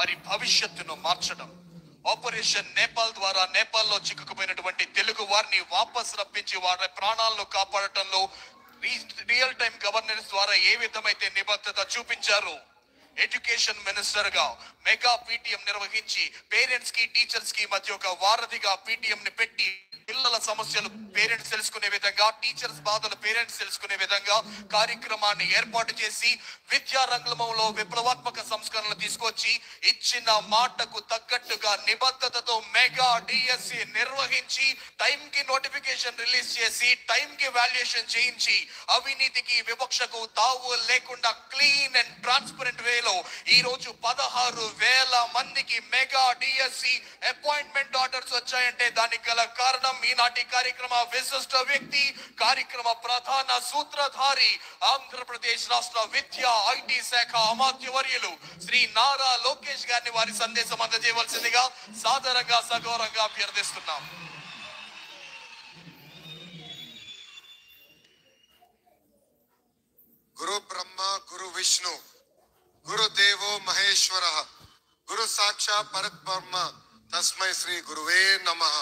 వారి భవిష్యత్తును మార్చడం. ఆపరేషన్ నేపాల్ ద్వారా నేపాల్లో చిక్కుకుపోయినటువంటి తెలుగు వారిని వాపస్ రప్పించి వారి ప్రాణాలను కాపాడటంలో రియల్ టైం గవర్నెన్స్ ద్వారా ఏ విధమైతే నిబద్ధత చూపించారు. ఎడ్యుకేషన్ మినిస్టర్ గా మెగా పీటీఎం నిర్వహించి పేరెంట్స్ కి టీచర్స్ కి మధ్య ఒక వారధిగా పీటీఎం ని పెట్టి పిల్లల సమస్యలు పేరెంట్స్ తెలుసుకునే విధంగా, టీచర్స్ బాధలు పేరెంట్స్ తెలుసుకునే విధంగా కార్యక్రమాన్ని ఏర్పాటు చేసి విద్యా రంగంలో విప్లవాత్మక సంస్కరణలు తీసుకొచ్చి ఇచ్చిన మాటకు తగ్గట్టుగా నిబద్ధతతో మెగా డిఎస్సి నిర్వహించి టైం కి నోటిఫికేషన్ రిలీజ్ చేసి టైం కి వాల్యుయేషన్ చేయించి అవినీతికి వివక్షకు తావు లేకుండా క్లీన్ అండ్ ట్రాన్స్పరెంట్ వేలో ఈ రోజు 16,000 మందికి మెగా డిఎస్సి అపాయింట్మెంట్ ఆర్డర్స్ వచ్చాయంటే దానికి గల కారణం ఈనాటి కార్యక్రమ విశిష్ట వ్యక్తి, కార్యక్రమ ప్రధాన సూత్రధారి ఆంధ్రప్రదేశ్ రాష్ట్ర విద్యా ఐటీ శాఖ అమాత్యవర్యులు శ్రీ నారా లోకేష్ గారిని వారి సందేశం అందజేయవలసిందిగా సాదరంగా సగౌరవంగా అభ్యర్థిస్తున్నాం. గురు బ్రహ్మ గురు విష్ణు గురు దేవో మహేశ్వర గురు సాక్షాత్ పరబ్రహ్మ తస్మై శ్రీ గురువే నమః.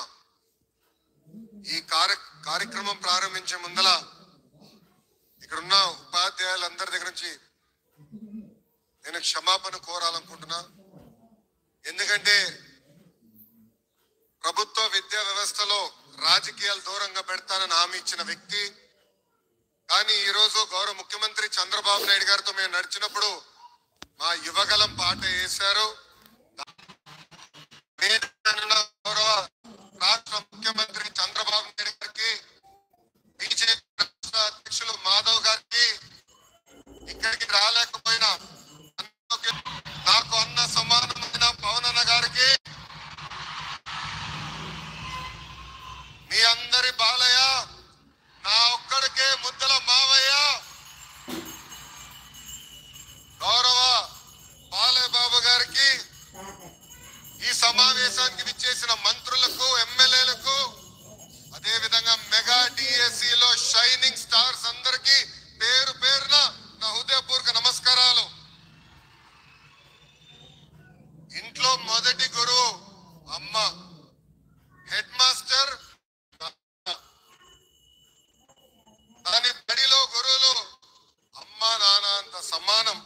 ఈ కార్యక్రమం ప్రారంభించే ముందల ఇక్కడున్న ఉపాధ్యాయులందరి దగ్గర నుంచి నేను క్షమాపణ కోరాలనుకుంటున్నా. ఎందుకంటే ప్రభుత్వ విద్యా వ్యవస్థలో రాజకీయాలు దూరంగా పెడతానని హామీ ఇచ్చిన వ్యక్తి, కానీ ఈరోజు గౌరవ ముఖ్యమంత్రి చంద్రబాబు నాయుడు గారితో మేము నడిచినప్పుడు మా యువగలం పాట వేశారు. గౌరవ రాష్ట్ర ముఖ్యమంత్రి చంద్రబాబు నాయుడు గారికి, బీజేపీ రాష్ట్ర అధ్యక్షులు మాధవ్ గారికి, ఇక్కడికి రాలేకపోయినా నాకు అన్న సమానమైన పవన్ అన్న గారికి, మీ అందరి బాలయ్య, నా ఒక్కడికే ముద్దల మావయ్య, గౌరవ బాలయ్య బాబు గారికి, ఈ సమావేశానికి విచ్చేసిన మంత్రులకు, ఎమ్మెల్యేలకు, అదే విధంగా మెగా డిఎస్సిలో షైనింగ్ స్టార్స్ అందరికీ పేరు పేరున నా హృదయపూర్వక నమస్కారాలు. ఇంట్లో మొదటి గురువు అమ్మ, హెడ్ మాస్టర్ దాని బడిలో గురువులు అమ్మ నాన్న అంత సమానం.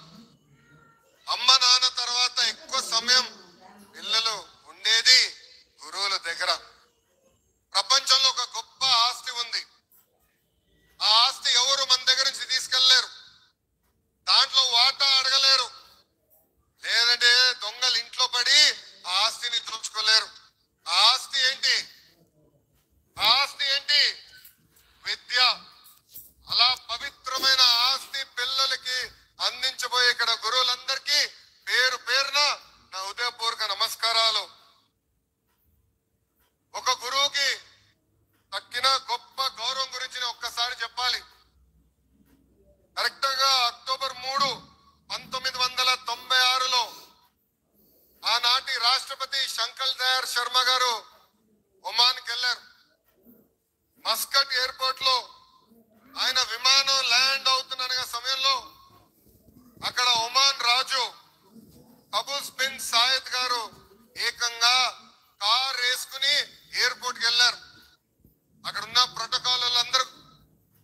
అమ్మ నాన్న తర్వాత ఎక్కువ సమయం పిల్లలు ఉండేది గురువుల దగ్గర. ప్రపంచంలో ఒక గొప్ప ఆస్తి ఉంది. ఆ ఆస్తి ఎవరు మన దగ్గర నుంచి తీసుకెళ్లేరు, దాంట్లో వాటా అడగలేరు, లేదంటే దొంగలు ఇంట్లో పడి ఆ ఆస్తిని దోచుకోలేరు. ఆ ఆస్తి ఏంటి? ఆ ఆస్తి ఏంటి? విద్య. అలా పవిత్రమైన ఆస్తి పిల్లలకి అందించబోయే ఇక్కడ గురువులందరికీ పేరు పేరున నా హృదయపూర్వక నమస్కారాలు. ఒక గురువుకి తక్కిన గొప్ప గౌరవం గురించి ఒక్కసారి చెప్పాలి. కరెక్ట్ గా అక్టోబర్ 3, 1996లో ఆనాటి రాష్ట్రపతి శంకర్ దయాళ్ శర్మ గారు ఒమాన్కి వెళ్ళారు. మస్కట్ ఎయిర్పోర్ట్ లో ఆయన విమానం ల్యాండ్ అవుతున్న సమయంలో అక్కడ ఒమాన్ రాజు అబూస్ బిన్ సాయద్ గారు ఏకంగా కార్ వేసుకుని ఎయిర్పోర్ట్ కి వెళ్ళారు. అక్కడ ఉన్న ప్రోటోకాల్ అందరూ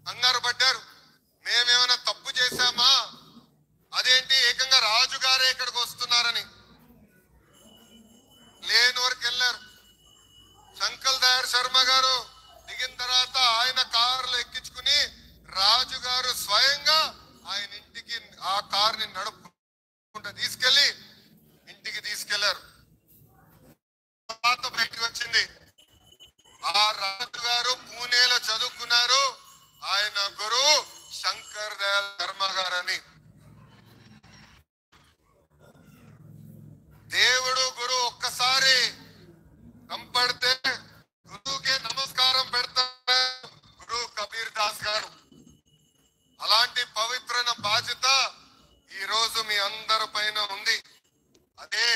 కంగారు పడ్డారు, మేమేమైనా తప్పు చేశామా, అదేంటి ఏకంగా రాజు గారే ఇక్కడికి వస్తున్నారని. లేని వరకు వెళ్ళారు. శంకర్ దయాళ్ శర్మ గారు దిగిన తర్వాత ఆయన కారులో ఎక్కించుకుని రాజు గారు స్వయంగా ఆయన ఇంటికి ఆ కార్ని నడుపుకుంటూ తీసుకెళ్లి ఇంటికి తీసుకెళ్లారు. తర్వాత బయటకు వచ్చింది, ఆ రాజు గారు పూణేలో చదువుకున్నారు, ఆయన గురువు శంకర్ దయాళ్ శర్మ గారని. దేవుడు గురువు ఒక్కసారి కంపడితే గురువుకే నమస్కారం పెడతారు గురు కబీర్ దాస్ గారు. అలాంటి పవిత్రమైన బాధ్యత ఈ రోజు మీ అందరి పైన ఉంది. అదే